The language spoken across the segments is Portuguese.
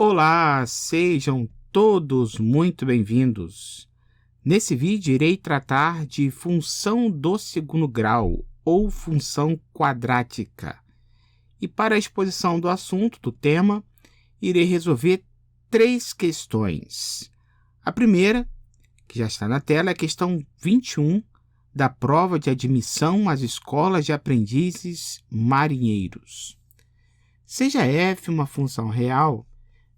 Olá, sejam todos muito bem-vindos. Nesse vídeo irei tratar de função do segundo grau ou função quadrática. E para a exposição do assunto, do tema, irei resolver três questões. A primeira, que já está na tela, é a questão 21 da prova de admissão às escolas de aprendizes marinheiros. Seja f uma função real,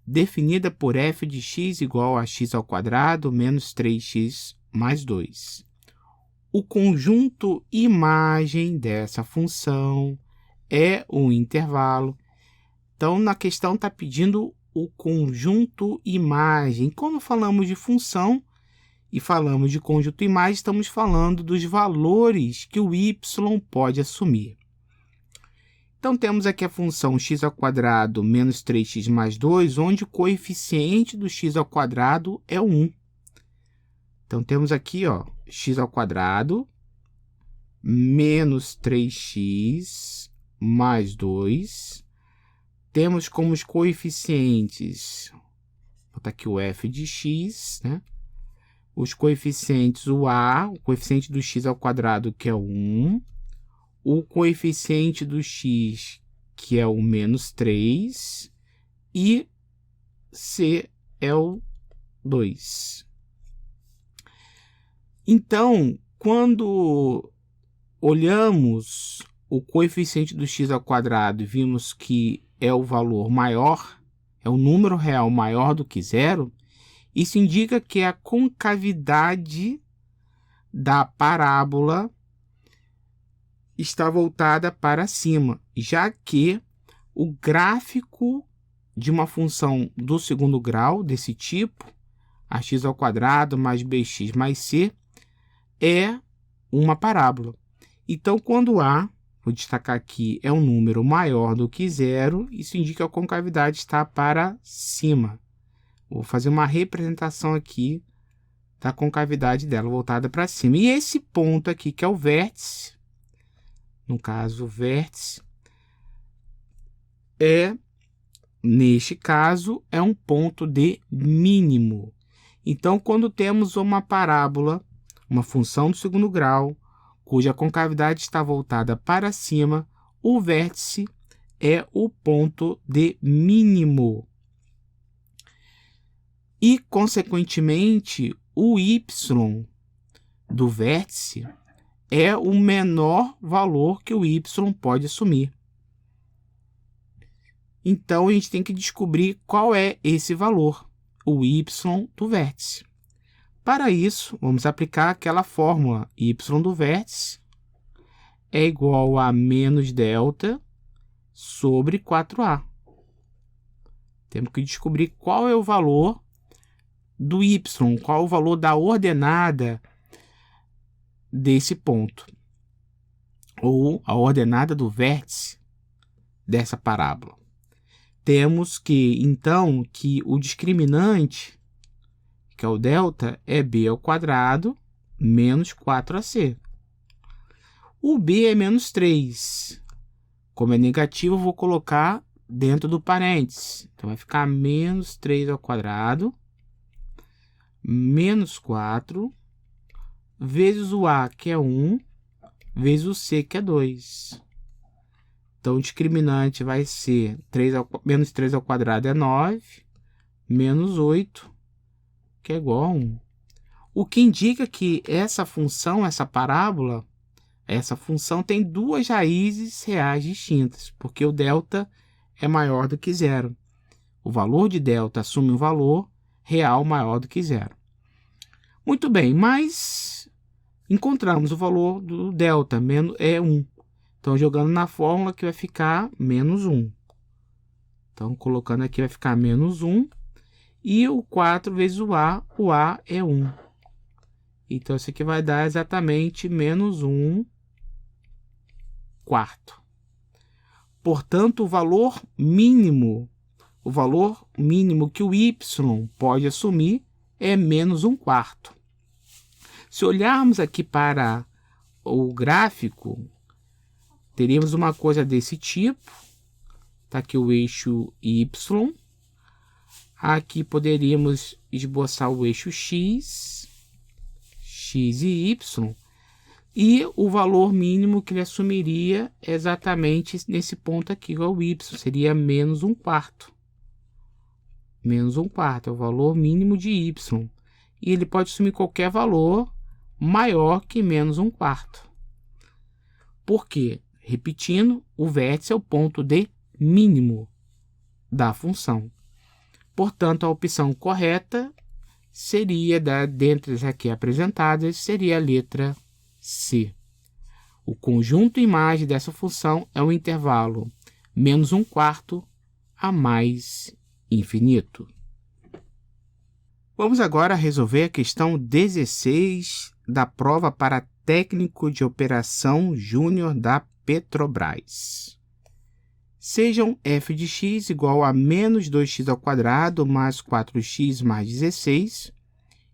definida por f de x igual a x ao quadrado menos 3x mais 2. O conjunto imagem dessa função é um intervalo. Então, na questão está pedindo o conjunto imagem. Quando falamos de função e falamos de conjunto imagem, estamos falando dos valores que o y pode assumir. Então, temos aqui a função x ao quadrado menos 3x mais 2, onde o coeficiente do x ao quadrado é 1. Então, temos aqui, x ao quadrado menos 3x mais 2. Temos como os coeficientes, vou botar aqui o f de x, né? Os coeficientes, o coeficiente do x ao quadrado, que é 1. O coeficiente do x, que é o menos 3, e c é o 2. Então, quando olhamos o coeficiente do x ao quadrado e vimos que é o valor maior, é o número real maior do que zero, isso indica que a concavidade da parábola está voltada para cima, já que o gráfico de uma função do segundo grau desse tipo, ax ao quadrado mais bx mais c, é uma parábola. Então, quando a, vou destacar aqui, é um número maior do que zero, isso indica que a concavidade está para cima. Vou fazer uma representação aqui da concavidade dela voltada para cima. E esse ponto aqui, que é o vértice, no caso, o vértice, neste caso, é um ponto de mínimo. Então, quando temos uma parábola, uma função do segundo grau, cuja concavidade está voltada para cima, o vértice é o ponto de mínimo. E, consequentemente, o y do vértice é o menor valor que o y pode assumir. Então, a gente tem que descobrir qual é esse valor, o y do vértice. Para isso, vamos aplicar aquela fórmula y do vértice é igual a menos delta sobre 4a. Temos que descobrir qual é o valor do y, qual é o valor da ordenada desse ponto, ou a ordenada do vértice dessa parábola. Temos que, então, que o discriminante, que é o delta, é b ao quadrado menos 4ac. O b é menos 3. Como é negativo, eu vou colocar dentro do parênteses. Então, vai ficar menos 3 ao quadrado menos 4 vezes o a, que é 1, vezes o c, que é 2. Então, o discriminante vai ser menos 3 ao quadrado é 9, menos 8, que é igual a 1. O que indica que essa função, essa parábola, essa função tem duas raízes reais distintas, porque o delta é maior do que zero. O valor de delta assume um valor real maior do que zero. Muito bem, mas encontramos o valor do delta, é 1. Então, jogando na fórmula que vai ficar menos 1. Então, colocando aqui vai ficar menos 1. E o 4 vezes o a é 1. Então, isso aqui vai dar exatamente menos 1 quarto. Portanto, o valor mínimo que o y pode assumir é menos 1 quarto. Se olharmos aqui para o gráfico, teríamos uma coisa desse tipo. Está aqui o eixo y. Aqui poderíamos esboçar o eixo x e y, e o valor mínimo que ele assumiria é exatamente nesse ponto aqui, igual ao y, seria menos 1/4. Menos 1/4 é o valor mínimo de y. E ele pode assumir qualquer valor maior que menos 1/4. Por quê? Repetindo, o vértice é o ponto de mínimo da função. Portanto, a opção correta seria, dentre as aqui apresentadas, seria a letra C. O conjunto imagem dessa função é o intervalo menos 1/4 a mais infinito. Vamos agora resolver a questão 16 da prova para técnico de operação júnior da Petrobras. Sejam f de x igual a menos 2x² mais 4x mais 16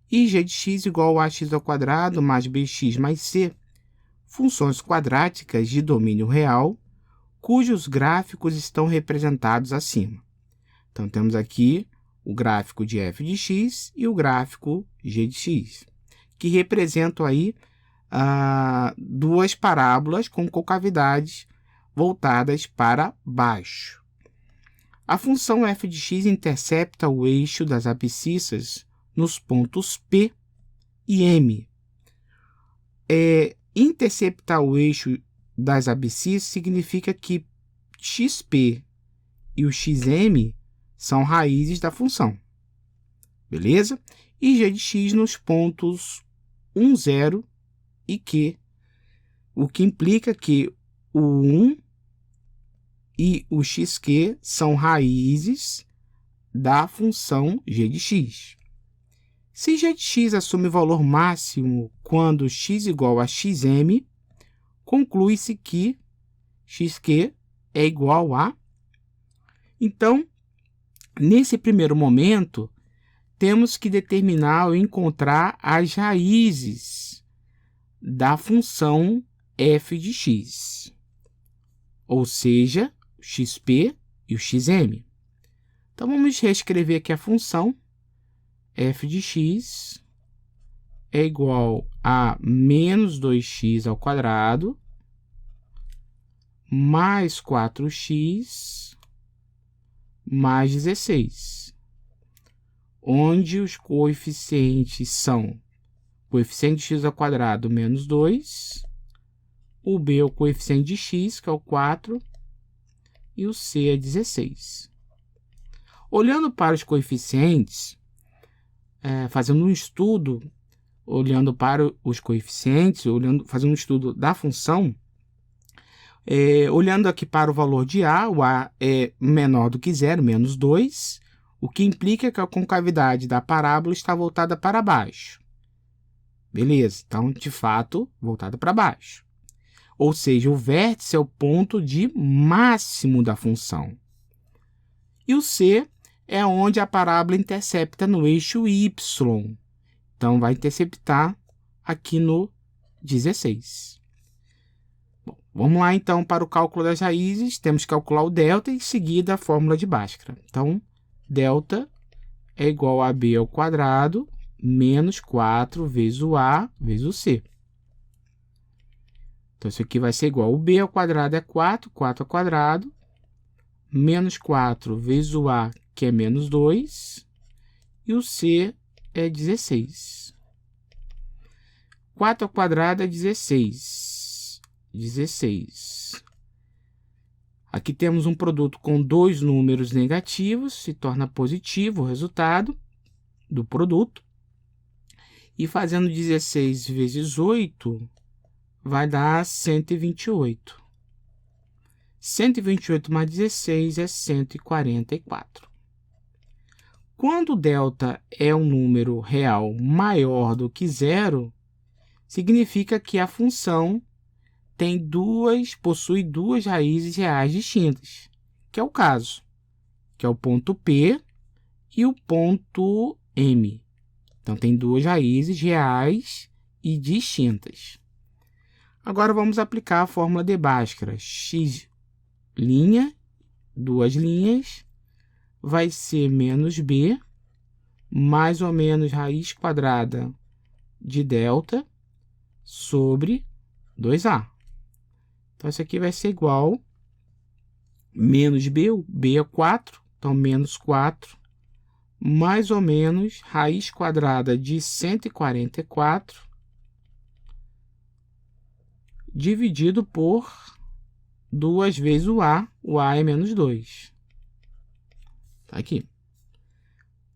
e g de x igual a ax² mais bx mais c, funções quadráticas de domínio real, cujos gráficos estão representados acima. Então, temos aqui o gráfico de f de x e o gráfico g de x, que representam aí duas parábolas com concavidades voltadas para baixo. A função f de x intercepta o eixo das abscissas nos pontos P e M. Interceptar o eixo das abscissas significa que xp e o xm são raízes da função. Beleza? E g de x nos pontos 1, 0 e Q, o que implica que o 1 e o xq são raízes da função g de x. Se g de x assume valor máximo quando x igual a xm, conclui-se que xq é igual a... Então, nesse primeiro momento, temos que determinar ou encontrar as raízes da função f de x, ou seja, o xp e o xm. Então, vamos reescrever aqui a função f de x é igual a menos 2x² mais 4x mais 16, onde os coeficientes são o coeficiente de x² menos 2, o b é o coeficiente de x, que é o 4, e o c é 16. Olhando para os coeficientes, fazendo um estudo, olhando para os coeficientes, fazendo um estudo da função, olhando aqui para o valor de a, o a é menor do que 0, menos 2, o que implica que a concavidade da parábola está voltada para baixo. Beleza, então, de fato, voltada para baixo. Ou seja, o vértice é o ponto de máximo da função. E o C é onde a parábola intercepta no eixo Y. Então, vai interceptar aqui no 16. Bom, vamos lá, então, para o cálculo das raízes. Temos que calcular o delta e em seguida a fórmula de Bhaskara. Então, delta é igual a b ao quadrado menos 4 vezes o a vezes o c. Então, isso aqui vai ser igual. O b ao quadrado é 4, 4 ao quadrado, menos 4 vezes o a, que é menos 2, e o c é 16. 4 ao quadrado é 16. 16. Aqui temos um produto com dois números negativos, se torna positivo o resultado do produto. E fazendo 16 vezes 8, vai dar 128. 128 mais 16 é 144. Quando delta é um número real maior do que 0, significa que a função possui duas raízes reais distintas, que é o caso, que é o ponto P e o ponto M. Então, tem duas raízes reais e distintas. Agora, vamos aplicar a fórmula de Bhaskara. X', duas linhas, vai ser menos b, mais ou menos raiz quadrada de delta sobre 2a. Então, isso aqui vai ser igual a menos b, o b é 4, então menos 4, mais ou menos raiz quadrada de 144 dividido por 2 vezes o a é menos 2. Tá aqui.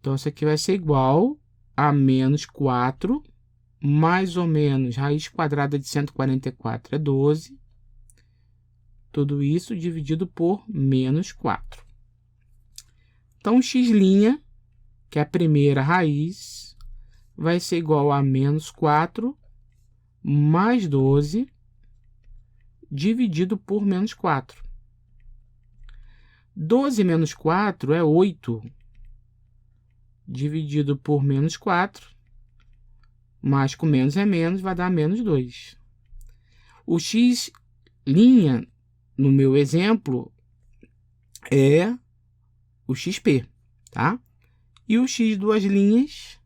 Então, isso aqui vai ser igual a menos 4, mais ou menos raiz quadrada de 144 é 12. Tudo isso dividido por menos 4. Então, x', que é a primeira raiz, vai ser igual a menos 4 mais 12 dividido por menos 4. 12 menos 4 é 8, dividido por menos 4, mais com menos é menos, vai dar menos 2. O x', no meu exemplo, é o xp, tá? E o x duas linhas,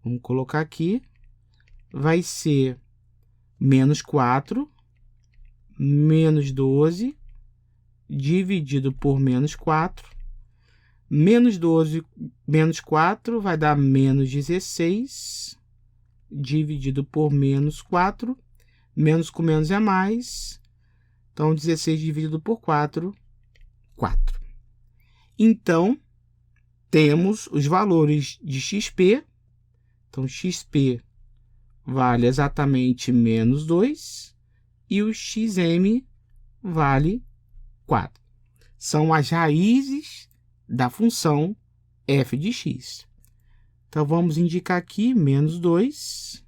vamos colocar aqui, vai ser menos 4, menos 12, dividido por menos 4. Menos 12 menos 4 vai dar menos 16, dividido por menos 4. Menos com menos é mais. Então, 16 dividido por 4, 4. Então, temos os valores de xp. Então, xp vale exatamente menos 2 e o xm vale 4. São as raízes da função f de x. Então, vamos indicar aqui menos 2.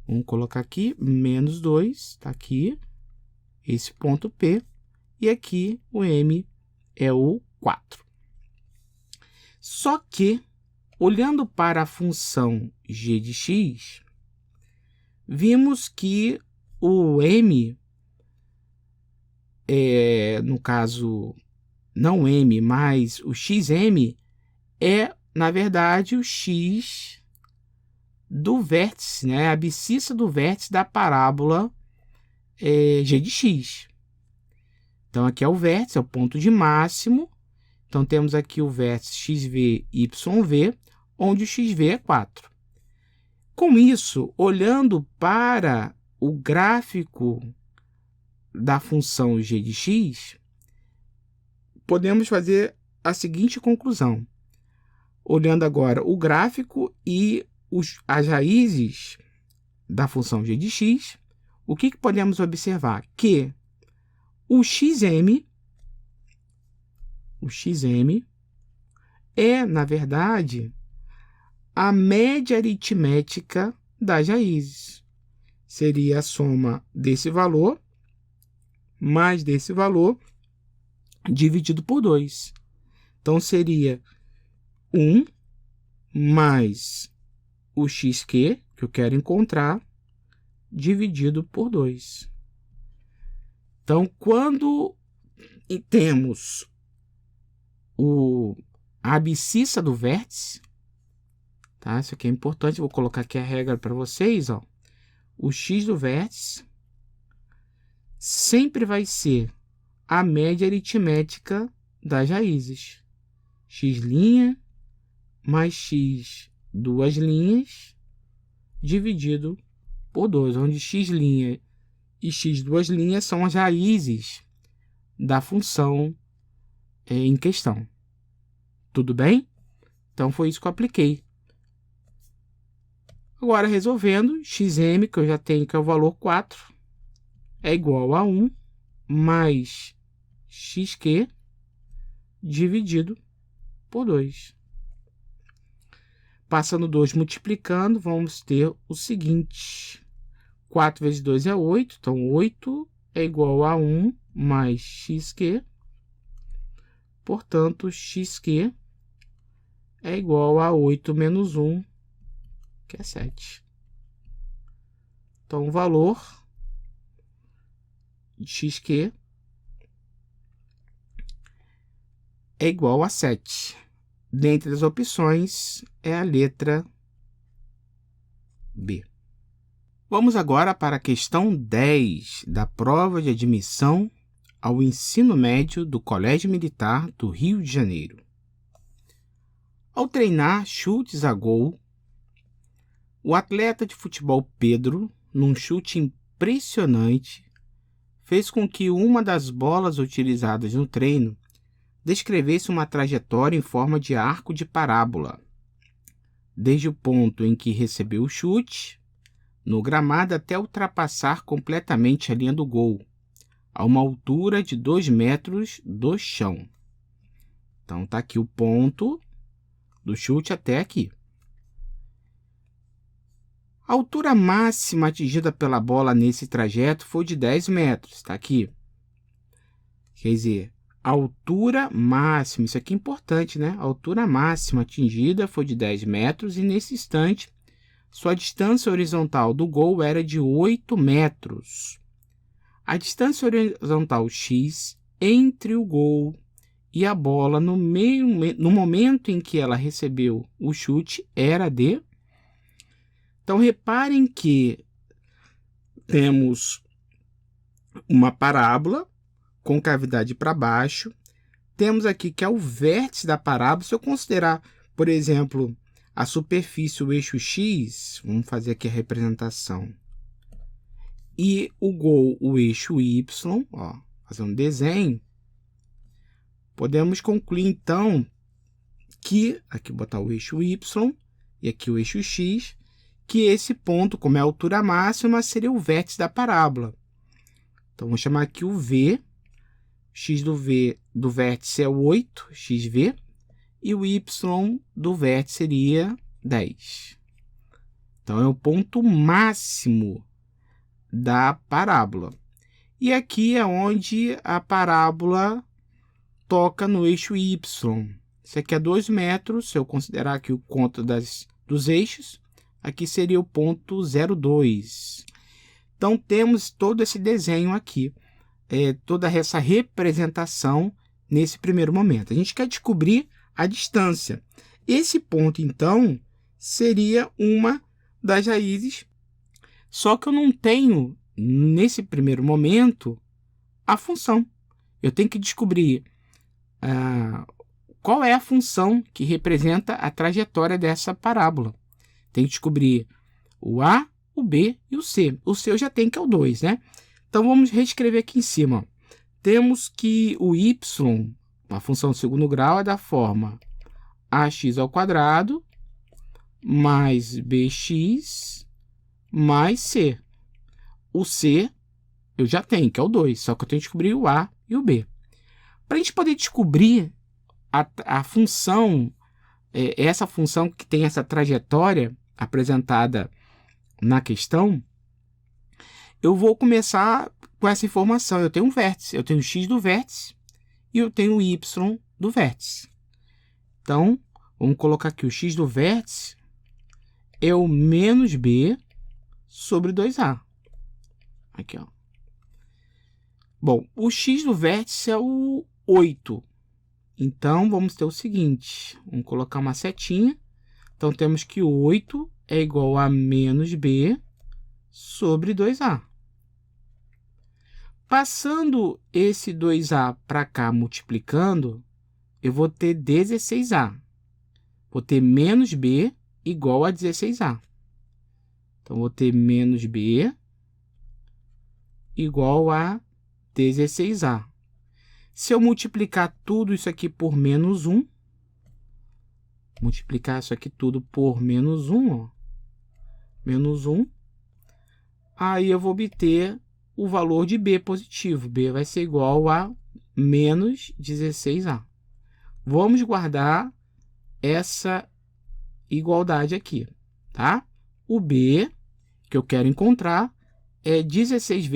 Vamos colocar aqui menos 2, está aqui, esse ponto P, e aqui o m é o 4. Só que, olhando para a função g de x, vimos que o m, no caso, não m, mas o xm, é, na verdade, o x do vértice, né? A abscissa do vértice da parábola g de x. Então, aqui é o vértice, é o ponto de máximo. Então, temos aqui o vértice xv, yv, onde o xv é 4. Com isso, olhando para o gráfico da função g de x, podemos fazer a seguinte conclusão. Olhando agora o gráfico e as raízes da função g de x, o que podemos observar? Que o xm é, na verdade, a média aritmética das raízes. Seria a soma desse valor mais desse valor dividido por 2. Então, seria 1 mais o xq, que eu quero encontrar, dividido por 2. Então, quando temos a abscissa do vértice, tá? Isso aqui é importante, vou colocar aqui a regra para vocês, ó. O x do vértice sempre vai ser a média aritmética das raízes. X' mais x duas linhas dividido por 2, onde x' e x duas linhas são as raízes da função em questão. Tudo bem? Então, foi isso que eu apliquei. Agora, resolvendo, xm, que eu já tenho, que é o valor 4, é igual a 1 mais xq dividido por 2. Passando 2 multiplicando, vamos ter o seguinte. 4 vezes 2 é 8, então 8 é igual a 1 mais xq. Portanto, xq é igual a 8 menos 1, que é 7. Então, o valor de xq é igual a 7. Dentre as opções, é a letra B. Vamos agora para a questão 10 da prova de admissão ao ensino médio do Colégio Militar do Rio de Janeiro. Ao treinar chutes a gol, o atleta de futebol Pedro, num chute impressionante, fez com que uma das bolas utilizadas no treino descrevesse uma trajetória em forma de arco de parábola, desde o ponto em que recebeu o chute, no gramado até ultrapassar completamente a linha do gol, a uma altura de 2 metros do chão. Então, está aqui o ponto do chute até aqui. A altura máxima atingida pela bola nesse trajeto foi de 10 metros, está aqui. Quer dizer, a altura máxima, isso aqui é importante, né? A altura máxima atingida foi de 10 metros e, nesse instante, sua distância horizontal do gol era de 8 metros. A distância horizontal x entre o gol e a bola no momento em que ela recebeu o chute era de... Então, reparem que temos uma parábola com cavidade para baixo. Temos aqui que é o vértice da parábola. Se eu considerar, por exemplo, a superfície, o eixo X, vamos fazer aqui a representação, e o gol, o eixo Y, ó, fazer um desenho, podemos concluir, então, que, aqui botar o eixo Y e aqui o eixo X, que esse ponto, como é a altura máxima, seria o vértice da parábola. Então, vamos chamar aqui o V. X do vértice é 8, xv, e o Y do vértice seria 10. Então, é o ponto máximo da parábola. E aqui é onde a parábola toca no eixo Y. Isso aqui é 2 metros, se eu considerar aqui o conto dos eixos, aqui seria o ponto 0,2. Então, temos todo esse desenho aqui, toda essa representação nesse primeiro momento. A gente quer descobrir a distância. Esse ponto, então, seria uma das raízes, só que eu não tenho, nesse primeiro momento, a função. Eu tenho que descobrir qual é a função que representa a trajetória dessa parábola. Tem que descobrir o A, o B e o C. O C eu já tenho, que é o 2, né? Então, vamos reescrever aqui em cima. Temos que o Y, a função de segundo grau, é da forma ax² mais bx mais c. O C eu já tenho, que é o 2, só que eu tenho que descobrir o A e o B. Para a gente poder descobrir a função, essa função que tem essa trajetória apresentada na questão, eu vou começar com essa informação. Eu tenho um vértice, eu tenho o x do vértice e eu tenho o y do vértice. Então, vamos colocar aqui o x do vértice é o menos b sobre 2a. Aqui, ó. Bom, o x do vértice é o 8. Então, vamos ter o seguinte, vamos colocar uma setinha. Então, temos que 8 é igual a menos b sobre 2a. Passando esse 2a para cá, multiplicando, eu vou ter 16a. Vou ter menos b igual a 16a. Então, vou ter menos b igual a 16a. Se eu multiplicar tudo isso aqui por menos 1, multiplicar isso aqui tudo por menos 1, ó, menos 1, aí eu vou obter o valor de b positivo. B vai ser igual a menos 16a. Vamos guardar essa igualdade aqui, tá? O b que eu quero encontrar é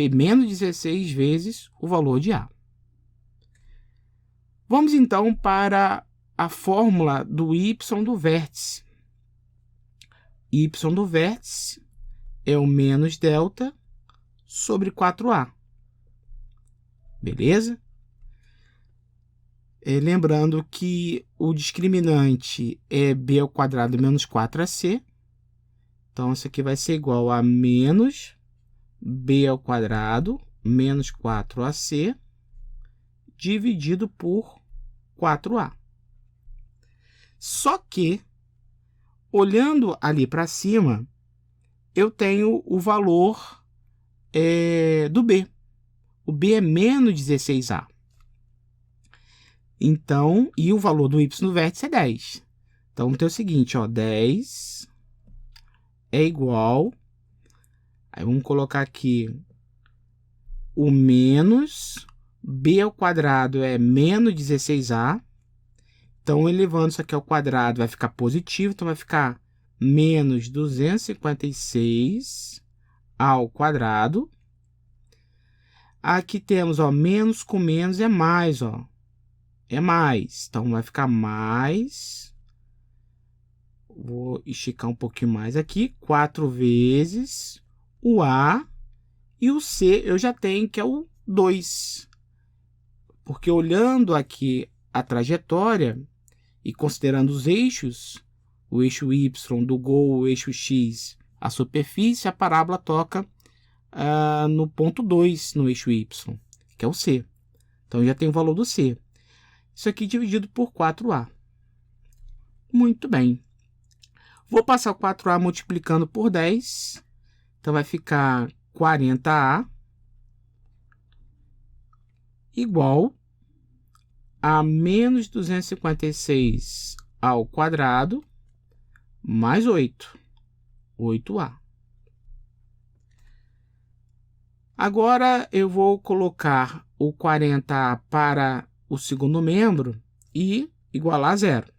menos 16 vezes o valor de a. Vamos, então, para a fórmula do y do vértice. Y do vértice é o menos delta sobre 4a. Beleza? Lembrando que o discriminante é b ao quadrado menos 4ac. Então, isso aqui vai ser igual a menos b ao quadrado menos 4ac dividido por 4a. Só que, olhando ali para cima, eu tenho o valor do b. O b é menos 16a. Então, e o valor do y no vértice é 10. Então, vamos ter o seguinte, ó, 10 é igual... Aí, vamos colocar aqui o menos b ao quadrado é menos 16a. Então, elevando isso aqui ao quadrado, vai ficar positivo. Então, vai ficar menos 256 ao quadrado. Aqui temos, ó, menos com menos é mais, ó. É mais. Então, vai ficar mais. Vou esticar um pouquinho mais aqui. 4 vezes o A. E o C eu já tenho, que é o 2. Porque olhando aqui a trajetória e considerando os eixos, o eixo Y do gol, o eixo X, a superfície, a parábola toca no ponto 2, no eixo Y, que é o C. Então, eu já tenho o valor do C. Isso aqui dividido por 4A. Muito bem. Vou passar o 4A multiplicando por 10. Então, vai ficar 40A igual a menos 256 ao quadrado mais 8. 8A. Agora, eu vou colocar o 40A para o segundo membro e igualar a zero.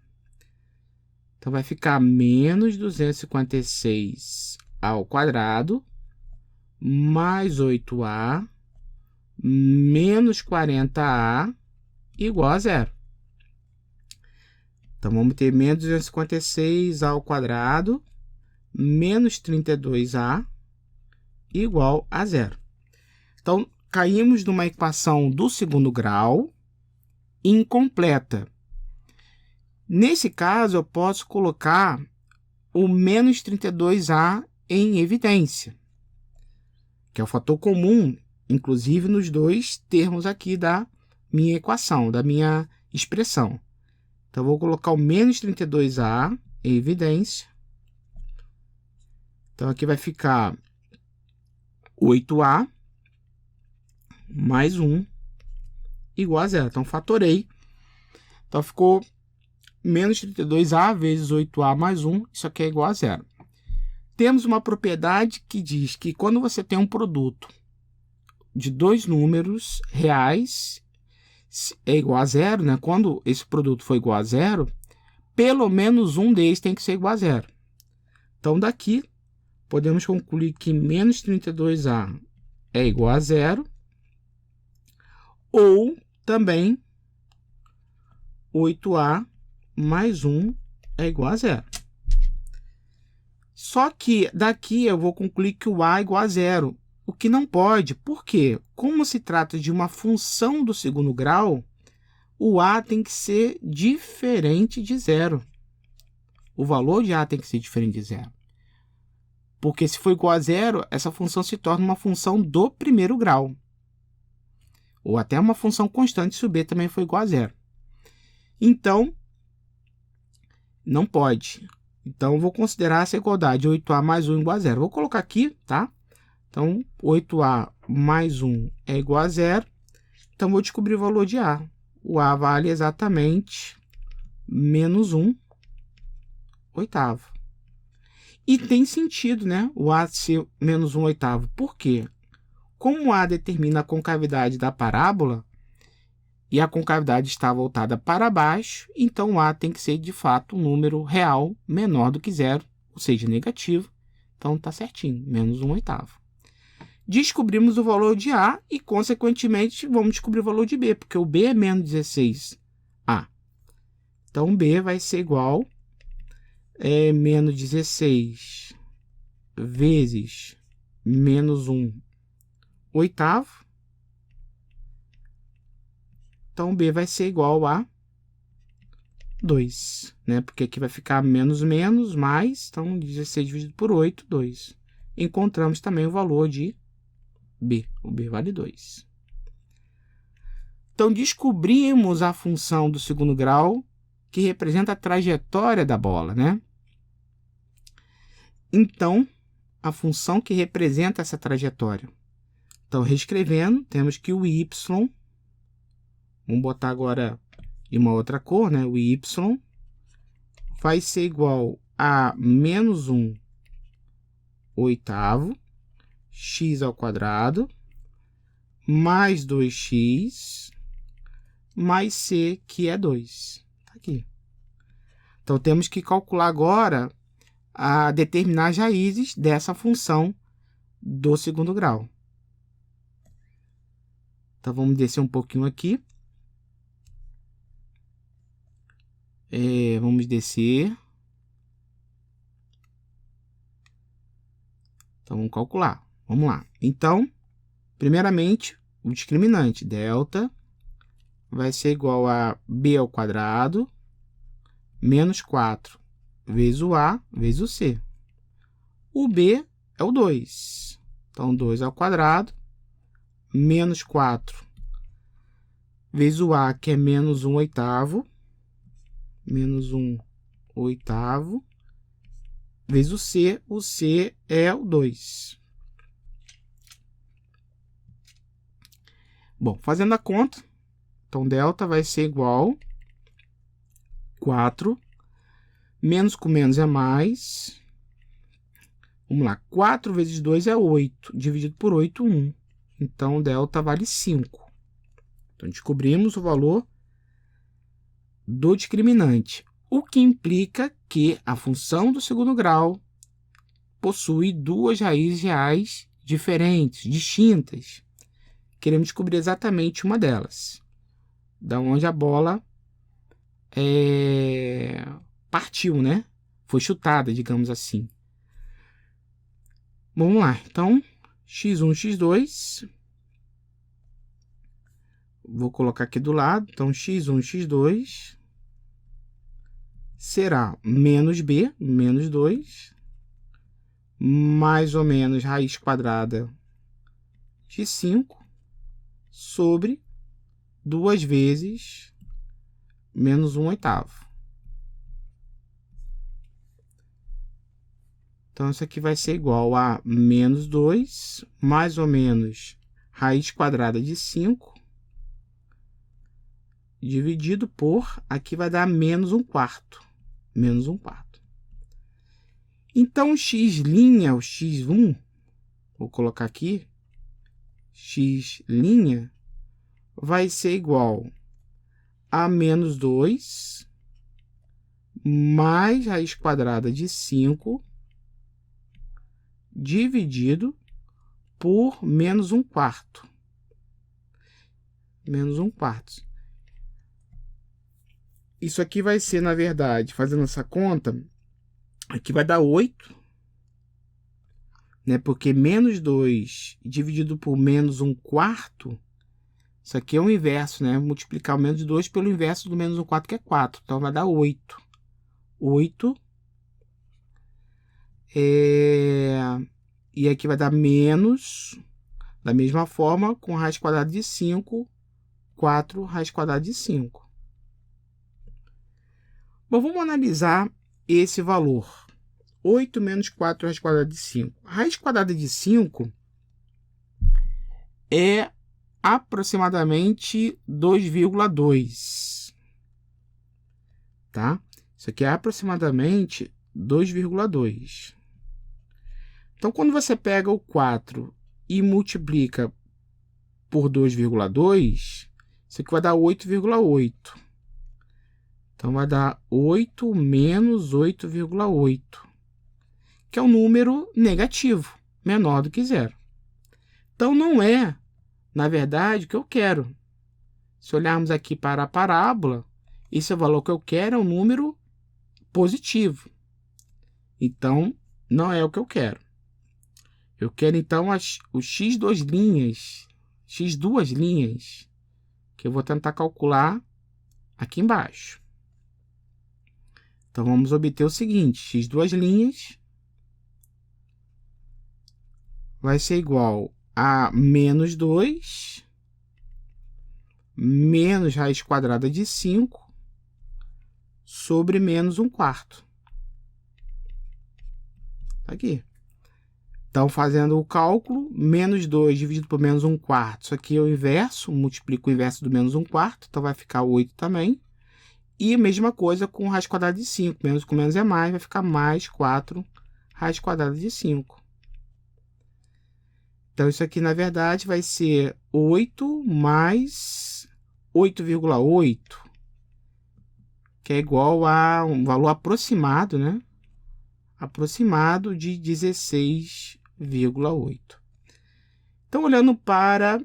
Então, vai ficar menos 256 ao quadrado mais 8A menos 40A igual a zero. Então, vamos ter menos 256 ao quadrado menos 32A igual a zero. Então, caímos numa equação do segundo grau incompleta. Nesse caso, eu posso colocar o menos 32A em evidência, que é o fator comum, inclusive nos dois termos aqui da minha equação, da minha expressão. Então, eu vou colocar o menos 32A em evidência. Então, aqui vai ficar 8A mais 1 igual a zero. Então, fatorei. Então, ficou menos 32A vezes 8A mais 1. Isso aqui é igual a zero. Temos uma propriedade que diz que quando você tem um produto de dois números reais é igual a zero, né? Quando esse produto for igual a zero, pelo menos um deles tem que ser igual a zero. Então, daqui, podemos concluir que menos 32A é igual a zero. Ou também 8A mais 1 é igual a zero. Só que daqui eu vou concluir que o A é igual a zero, o que não pode. Por quê? Como se trata de uma função do segundo grau, o A tem que ser diferente de zero. O valor de A tem que ser diferente de zero. Porque se for igual a zero, essa função se torna uma função do primeiro grau. Ou até uma função constante se o B também for igual a zero. Então, não pode. Então, eu vou considerar essa igualdade 8A mais 1 igual a zero. Vou colocar aqui, tá? Então, 8A mais 1 é igual a zero. Então, vou descobrir o valor de A. O A vale exatamente menos 1 oitavo. E tem sentido, né? O A ser menos 1 oitavo. Por quê? Como A determina a concavidade da parábola, e a concavidade está voltada para baixo, então A tem que ser, de fato, um número real menor do que zero, ou seja, negativo. Então, está certinho, menos 1 oitavo. Descobrimos o valor de A e, consequentemente, vamos descobrir o valor de B, porque o B é menos 16A. Então, B vai ser igual a menos 16 vezes menos 1 oitavo. Então, B vai ser igual a 2, né? Porque aqui vai ficar menos, menos, mais, então 16 dividido por 8, 2. Encontramos também o valor de b. O b vale 2. Então, descobrimos a função do segundo grau que representa a trajetória da bola, né? Então, a função que representa essa trajetória. Então, reescrevendo, temos que o y, vamos botar agora em uma outra cor, né? O y vai ser igual a menos 1 oitavo, x ao quadrado, mais 2x, mais c, que é 2. Tá aqui. Então, temos que calcular agora determinar as raízes dessa função do segundo grau. Então, vamos descer um pouquinho aqui. Vamos descer. Então, vamos calcular. Vamos lá. Então, primeiramente, o discriminante, delta, vai ser igual a b ao quadrado, menos 4, vezes o a, vezes o c. O b é o 2. Então, 2 ao quadrado, menos 4, vezes o a, que é menos 1 oitavo, menos 1 oitavo, vezes o c é o 2. Bom, fazendo a conta, então, delta vai ser igual a 4, menos com menos é mais. Vamos lá, 4 vezes 2 é 8, dividido por 8, 1. Então, delta vale 5. Então, descobrimos o valor do discriminante, o que implica que a função do segundo grau possui duas raízes reais diferentes, distintas. Queremos descobrir exatamente uma delas, da onde a bola partiu, né? Foi chutada, digamos assim. Vamos lá, então, x1, x2, vou colocar aqui do lado, então, x1, x2 será menos b, menos 2, mais ou menos raiz quadrada de 5, sobre 2 vezes menos 1 oitavo. Então, isso aqui vai ser igual a menos 2, mais ou menos raiz quadrada de 5, dividido por, aqui vai dar menos 1 quarto. Menos 1 quarto. Então, o x', o x1, vou colocar aqui, x', vai ser igual a menos 2, mais raiz quadrada de 5, dividido por menos 1 quarto. Menos 1 quarto. Isso aqui vai ser, na verdade, fazendo essa conta, aqui vai dar 8, né? Porque menos 2 dividido por menos 1 quarto, isso aqui é o inverso, né? Multiplicar o menos 2 pelo inverso do menos 1 quarto, que é 4. Então, vai dar 8. 8. E aqui vai dar menos, da mesma forma, com raiz quadrada de 5, 4 raiz quadrada de 5. Bom, vamos analisar esse valor. 8 menos 4 raiz quadrada de 5. A raiz quadrada de 5 é aproximadamente 2,2. Tá? Isso aqui é aproximadamente 2,2. Então, quando você pega o 4 e multiplica por 2,2, isso aqui vai dar 8,8. Então, vai dar 8 menos 8,8, que é um número negativo, menor do que zero. Então, não é, na verdade, o que eu quero. Se olharmos aqui para a parábola, esse valor que eu quero é um número positivo. Então, não é o que eu quero. Eu quero, então, o x2 linhas, que eu vou tentar calcular aqui embaixo. Então, vamos obter o seguinte, x duas linhas vai ser igual a menos 2 menos raiz quadrada de 5 sobre menos 1/4. Tá aqui. Então, fazendo o cálculo, menos 2 dividido por menos 1/4, isso aqui é o inverso, multiplico o inverso do menos 1/4, então vai ficar 8 também. E a mesma coisa com raiz quadrada de 5, menos com menos é mais, vai ficar mais 4 raiz quadrada de 5. Então, isso aqui, na verdade, vai ser 8 mais 8,8, que é igual a um valor aproximado, né? Aproximado de 16,8. Então, olhando para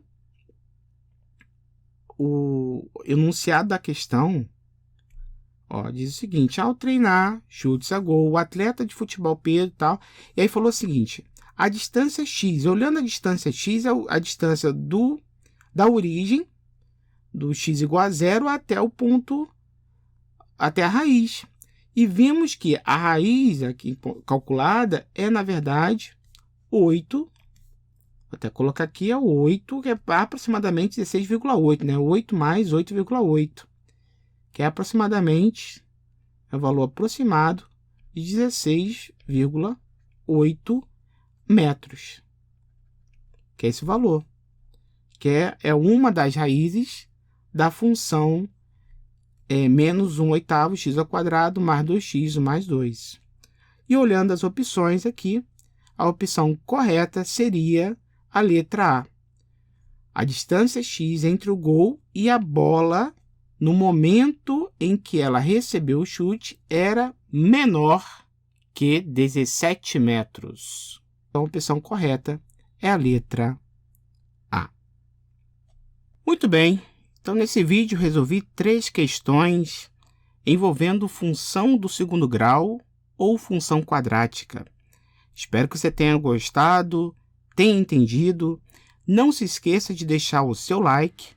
o enunciado da questão, ó, diz o seguinte: ao treinar chutes a gol, o atleta de futebol Pedro e tal, e aí falou o seguinte: a distância x, olhando a distância x, é a distância da origem, do x igual a 0 até o ponto, até a raiz. E vimos que a raiz aqui calculada é, na verdade, 8. Vou até colocar aqui, é 8, que é aproximadamente 16,8, né? 8 mais 8,8, que é aproximadamente, é o valor aproximado de 16,8 metros. Que é esse valor. Que é uma das raízes da função menos 1/8 x ao quadrado mais 2x mais 2. E olhando as opções aqui, a opção correta seria a letra A. A distância x entre o gol e a bola no momento em que ela recebeu o chute era menor que 17 metros. Então, a opção correta é a letra A. Muito bem. Então, nesse vídeo, resolvi 3 questões envolvendo função do segundo grau ou função quadrática. Espero que você tenha gostado, tenha entendido. Não se esqueça de deixar o seu like.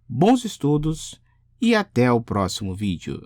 Bons estudos e até o próximo vídeo.